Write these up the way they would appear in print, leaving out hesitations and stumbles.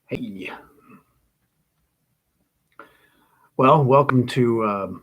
Hey, well, welcome to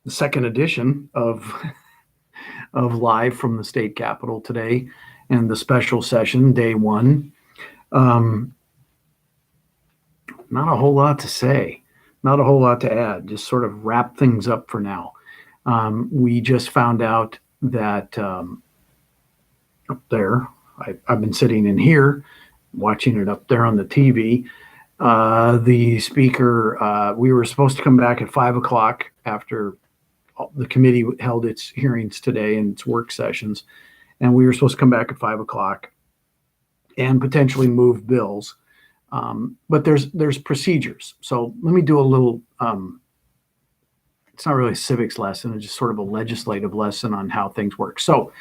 the second edition of of Live from the State Capitol today, and the special session, day one. Um, Not a whole lot to say, not a whole lot to add. Just sort of wrap things up for now. We just found out that up there, I've been sitting in here watching it up there on the TV. The speaker, we were supposed to come back at 5 o'clock after the committee held its hearings today and its work sessions, and we were supposed to come back at 5 o'clock and potentially move bills. But there's procedures. So let me do a little. It's not really a civics lesson; it's just sort of a legislative lesson on how things work. So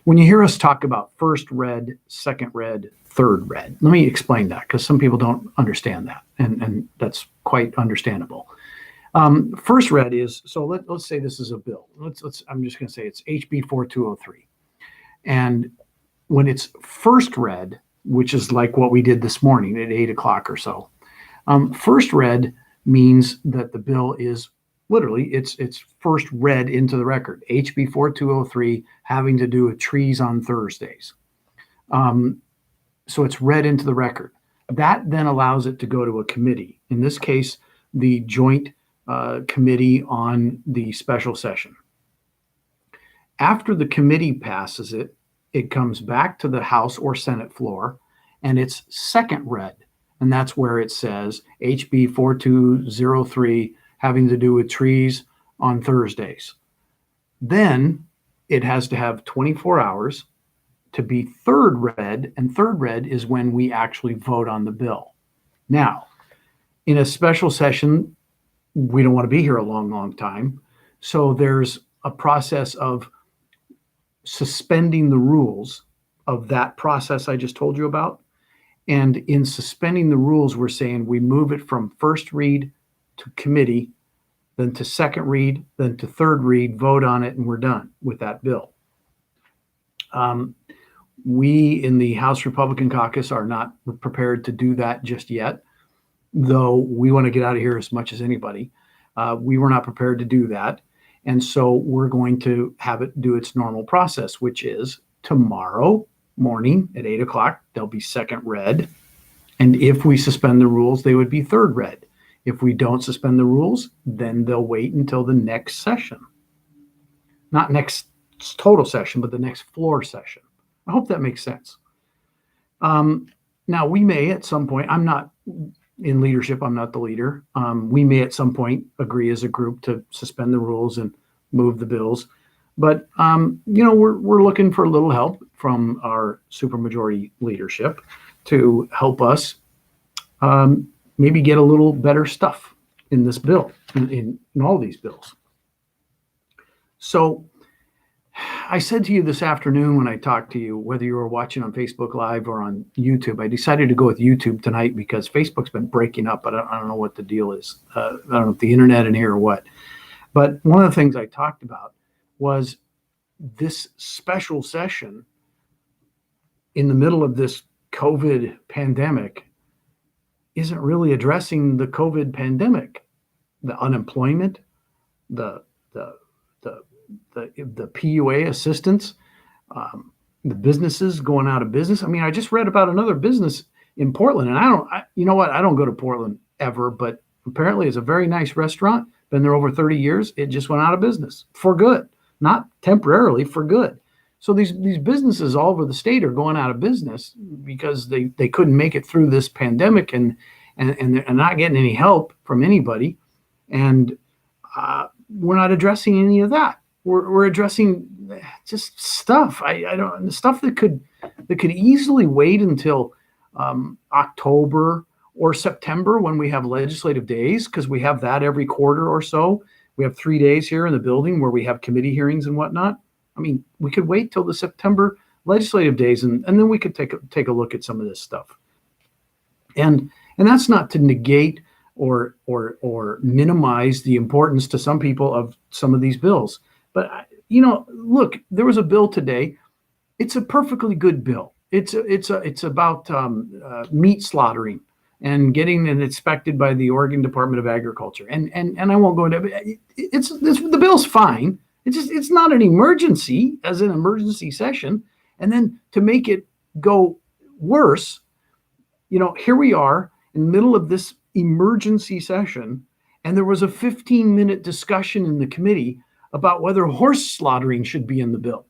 when you hear us talk about first read, second read, third read, let me explain that because some people don't understand that, and that's quite understandable. First read is, so let's say this is a bill. I'm just going to say it's HB 4203. And when it's first read, which is like what we did this morning at 8 o'clock or so, first read means that the bill is literally, it's first read into the record. HB 4203 having to do with trees on Thursdays. So it's read into the record. That then allows it to go to a committee. In this case, the joint committee on the special session. After the committee passes it, it comes back to the House or Senate floor, and it's second read. And that's where it says HB 4203 having to do with trees on Thursdays. Then it has to have 24 hours to be third read, and third read is when we actually vote on the bill. Now, in a special session, we don't want to be here a long time. So there's a process of suspending the rules of that process I just told you about. And in suspending the rules, we're saying we move it from first read to committee, then to second read, then to third read, vote on it, and we're done with that bill. We in the House Republican caucus are not prepared to do that just yet, though we want to get out of here as much as anybody. We were not prepared to do that. And so we're going to have it do its normal process, which is tomorrow morning at 8 o'clock, they'll be second read. And if we suspend the rules, they would be third read. If we don't suspend the rules, then they'll wait until the next session. Not next total session, but the next floor session. I hope that makes sense. Now, we may at some point, I'm not in leadership, I'm not the leader. We may at some point agree as a group to suspend the rules and move the bills. But, we're looking for a little help from our supermajority leadership to help us maybe get a little better stuff in this bill, in all these bills. So I said to you this afternoon when I talked to you, whether you were watching on Facebook Live or on YouTube, I decided to go with YouTube tonight because Facebook's been breaking up. I don't know what the deal is. I don't know if the internet in here or what. But one of the things I talked about was this special session in the middle of this COVID pandemic isn't really addressing the COVID pandemic, the unemployment, the PUA assistance, the businesses going out of business. I mean, I just read about another business in Portland, and I don't go to Portland ever, but apparently it's a very nice restaurant. Been there over 30 years. It just went out of business for good, not temporarily, for good. So these businesses all over the state are going out of business because they couldn't make it through this pandemic and they're not getting any help from anybody. And we're not addressing any of that. We're addressing just stuff. The stuff that could easily wait until October or September when we have legislative days, because we have that every quarter or so. We have 3 days here in the building where we have committee hearings and whatnot. I mean, we could wait till the September legislative days and then we could take a look at some of this stuff. And that's not to negate or minimize the importance to some people of some of these bills. But, look, there was a bill today. It's a perfectly good bill. It's about meat slaughtering and getting it inspected by the Oregon Department of Agriculture. And I won't go into it. The bill's fine. It's not an emergency as an emergency session. And then to make it go worse, here we are in the middle of this emergency session, and there was a 15-minute discussion in the committee about whether horse slaughtering should be in the bill.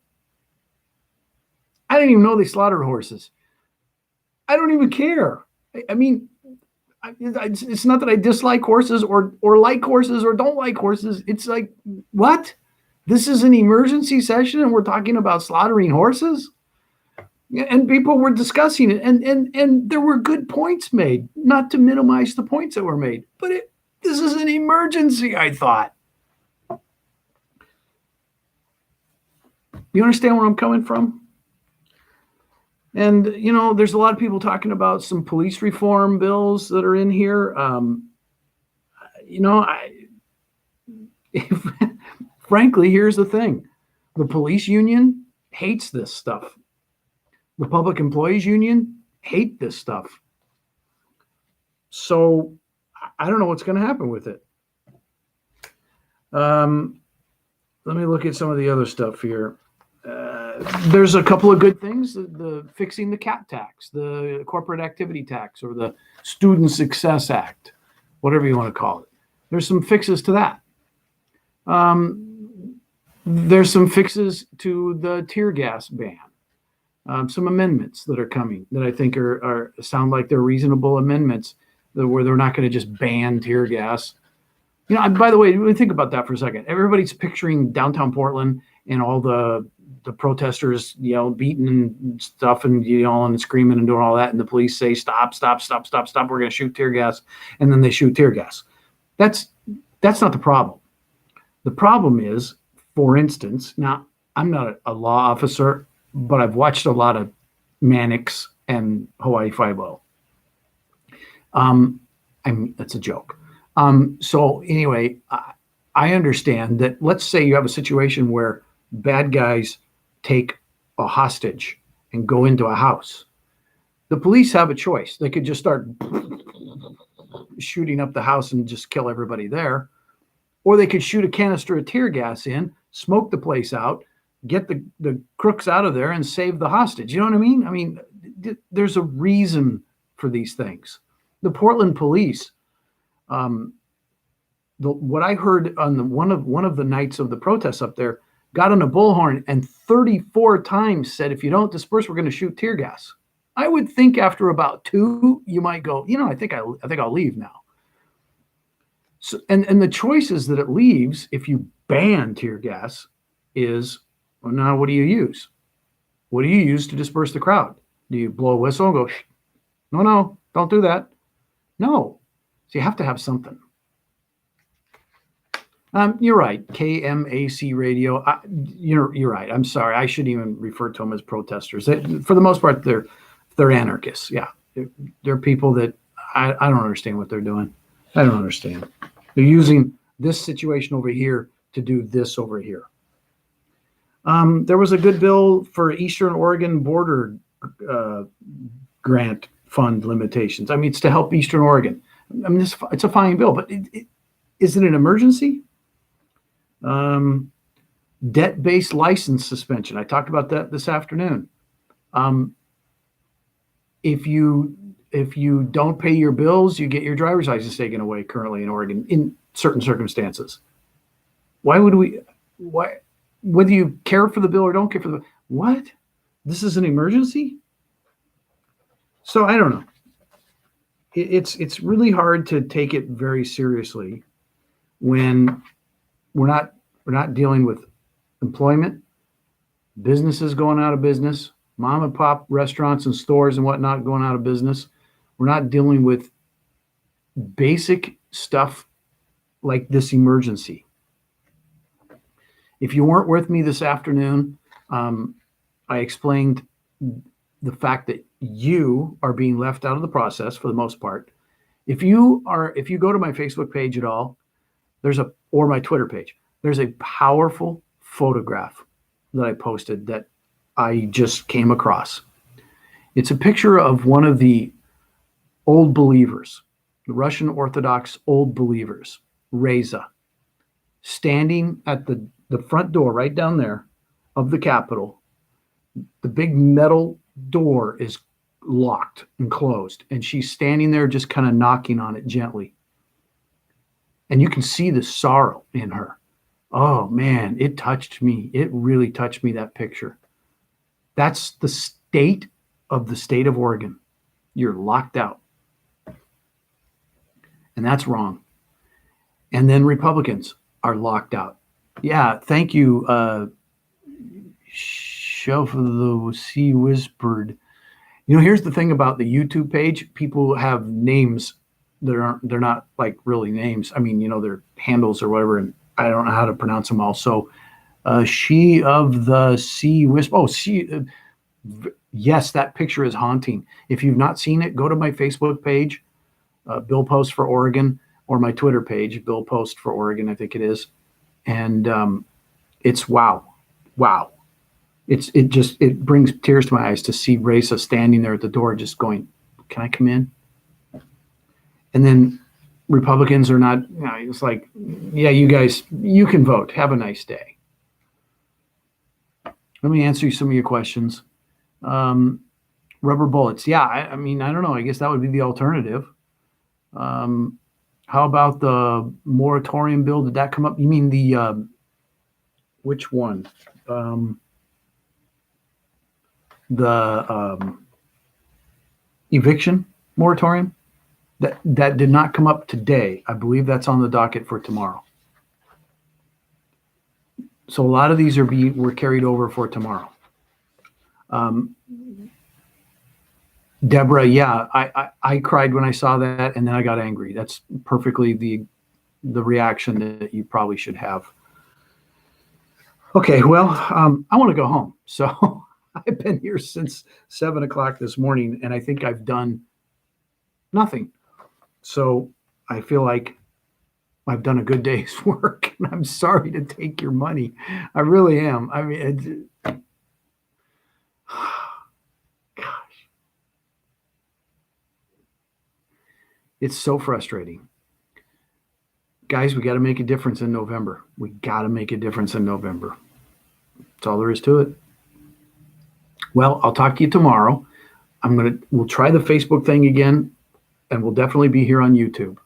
I didn't even know they slaughtered horses. I don't even care. I mean, it's not that I dislike horses or like horses or don't like horses. It's like, what? This is an emergency session and we're talking about slaughtering horses? And people were discussing it, and there were good points made, not to minimize the points that were made. But this is an emergency, I thought. You understand where I'm coming from? And, there's a lot of people talking about some police reform bills that are in here. Frankly, here's the thing. The police union hates this stuff. The public employees union hate this stuff. So I don't know what's going to happen with it. Let me look at some of the other stuff here. There's a couple of good things, the fixing the CAT tax, the corporate activity tax, or the Student Success Act, whatever you want to call it. There's some fixes to that. There's some fixes to the tear gas ban. Some amendments that are coming that I think are sound like they're reasonable amendments where they're not going to just ban tear gas. By the way, really think about that for a second. Everybody's picturing downtown Portland and all the protesters, beating and stuff and yelling and screaming and doing all that. And the police say, stop. We're going to shoot tear gas. And then they shoot tear gas. That's not the problem. The problem is, for instance, now I'm not a law officer, but I've watched a lot of Mannix and Hawaii Five-0. That's a joke. So anyway, I understand that. Let's say you have a situation where bad guys take a hostage and go into a house. The police have a choice. They could just start shooting up the house and just kill everybody there. Or they could shoot a canister of tear gas in, smoke the place out, get the crooks out of there and save the hostage. You know what I mean? I mean, there's a reason for these things. The Portland police, what I heard on one of the nights of the protests up there, got on a bullhorn and 34 times said, if you don't disperse, we're going to shoot tear gas. I would think after about 2, you might go, I think I'll leave now. So, and the choices that it leaves if you ban tear gas is, well, now what do you use? What do you use to disperse the crowd? Do you blow a whistle and go, shh? No, don't do that. No. So you have to have something. You're right. KMAC radio. You're right. I'm sorry. I shouldn't even refer to them as protesters. For the most part, they're anarchists. Yeah. They're people that I don't understand what they're doing. I don't understand. They're using this situation over here to do this over here. There was a good bill for Eastern Oregon border grant fund limitations. I mean, it's to help Eastern Oregon. I mean, it's a fine bill, but is it an emergency? Debt-based license suspension. I talked about that this afternoon. If you don't pay your bills, you get your driver's license taken away currently in Oregon in certain circumstances. Why? Whether you care for the bill or don't care for the bill, what? This is an emergency? So I don't know. It's really hard to take it very seriously when we're not dealing with employment, businesses going out of business, mom and pop restaurants and stores and whatnot going out of business. We're not dealing with basic stuff like this emergency. If you weren't with me this afternoon, I explained the fact that you are being left out of the process for the most part. If you go to my Facebook page at all, or my Twitter page, there's a powerful photograph that I posted that I just came across. It's a picture of one of the Old Believers, the Russian Orthodox Old Believers, Reza, standing at the front door right down there of the Capitol. The big metal door is locked and closed, and she's standing there just kind of knocking on it gently. And you can see the sorrow in her. Oh man, it touched me. It really touched me, that picture. That's the state of Oregon. You're locked out. And that's wrong. And then Republicans are locked out. Yeah, thank you, Shelf of the Sea Whispered. Here's the thing about the YouTube page. People have names that they're not like really names. I mean, they're handles or whatever, and I don't know how to pronounce them all. So, She of the Sea Whisper. Oh, yes, that picture is haunting. If you've not seen it, go to my Facebook page, Bill Post for Oregon, or my Twitter page, Bill Post for Oregon, I think it is. And it's wow. It brings tears to my eyes to see Reza standing there at the door just going, can I come in? And then Republicans are not, it's like, yeah, you guys, you can vote. Have a nice day. Let me answer you some of your questions. Rubber bullets. Yeah, I mean, I don't know. I guess that would be the alternative. How about the moratorium bill? Did that come up? You mean the, which one? The eviction moratorium? That did not come up today. I believe that's on the docket for tomorrow. So a lot of these were carried over for tomorrow. Deborah, yeah, I cried when I saw that, and then I got angry. That's perfectly the reaction that you probably should have. Okay, well, I want to go home. So I've been here since 7 o'clock this morning, and I think I've done nothing. So I feel like I've done a good day's work, and I'm sorry to take your money. I really am. I mean, gosh, it's so frustrating. Guys, we got to make a difference in November. That's all there is to it. Well, I'll talk to you tomorrow. We'll try the Facebook thing again, and we'll definitely be here on YouTube.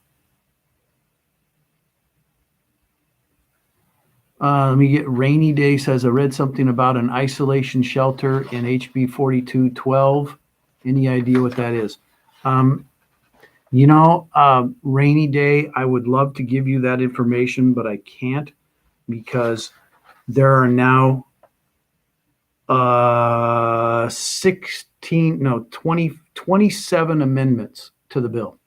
Let me get Rainy Day says, I read something about an isolation shelter in HB 4212. Any idea what that is? Rainy Day, I would love to give you that information, but I can't because there are now 27 amendments to the bill.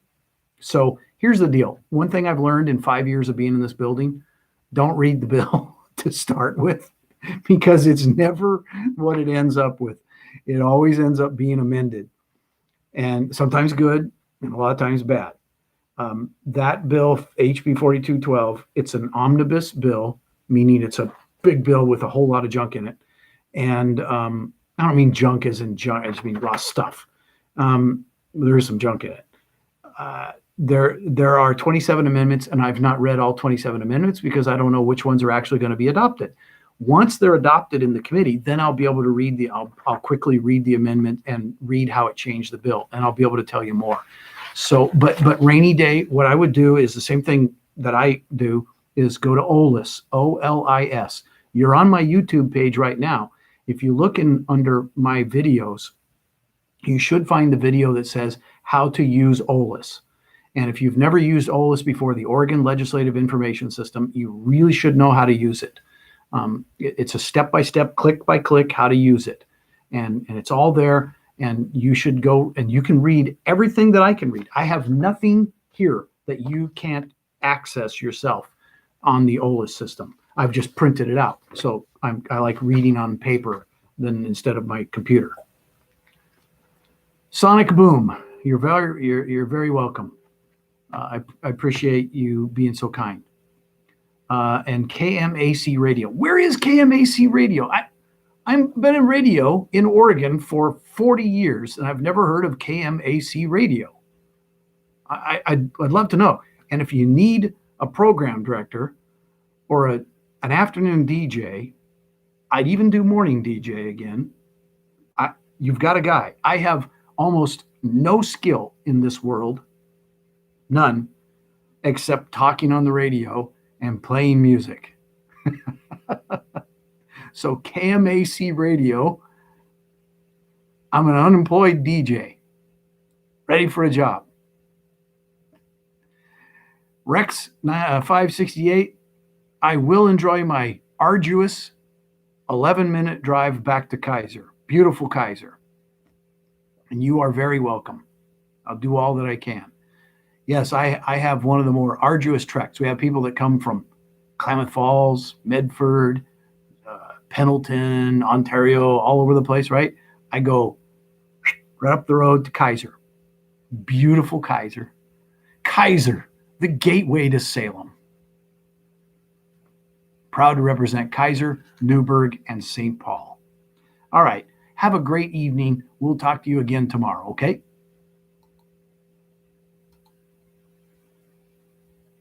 So here's the deal. One thing I've learned in 5 years of being in this building, don't read the bill to start with, because it's never what it ends up with. It always ends up being amended, and sometimes good and a lot of times bad. That bill, HB 4212, it's an omnibus bill, meaning it's a big bill with a whole lot of junk in it. And I don't mean junk as in junk, I just mean raw stuff. There is some junk in it. There are 27 amendments, and I've not read all 27 amendments because I don't know which ones are actually going to be adopted. Once they're adopted in the committee, then I'll be able to I'll quickly read the amendment and read how it changed the bill, and I'll be able to tell you more. So, but Rainy Day, what I would do is the same thing that I do, is go to OLIS, OLIS. You're on my YouTube page right now. If you look under my videos, you should find the video that says how to use OLIS. And if you've never used OLIS before, the Oregon Legislative Information System, you really should know how to use it. It's a step-by-step, click-by-click how to use it. And it's all there, and you should go and you can read everything that I can read. I have nothing here that you can't access yourself on the OLIS system. I've just printed it out. So I like reading on paper instead of my computer. Sonic Boom, you're very welcome. I appreciate you being so kind. And KMAC Radio. Where is KMAC Radio? I've been in radio in Oregon for 40 years, and I've never heard of KMAC Radio. I'd love to know. And if you need a program director or an afternoon DJ, I'd even do morning DJ again. You've got a guy. I have almost no skill in this world, none, except talking on the radio and playing music. So KMAC radio, I'm an unemployed DJ, ready for a job. Rex 568, I will enjoy my arduous 11-minute drive back to Kaiser. Beautiful Kaiser. And you are very welcome. I'll do all that I can. Yes, I have one of the more arduous treks. We have people that come from Klamath Falls, Medford, Pendleton, Ontario, all over the place, right? I go right up the road to Kaiser. Beautiful Kaiser. Kaiser, the gateway to Salem. Proud to represent Kaiser, Newburgh, and St. Paul. All right. Have a great evening. We'll talk to you again tomorrow, okay?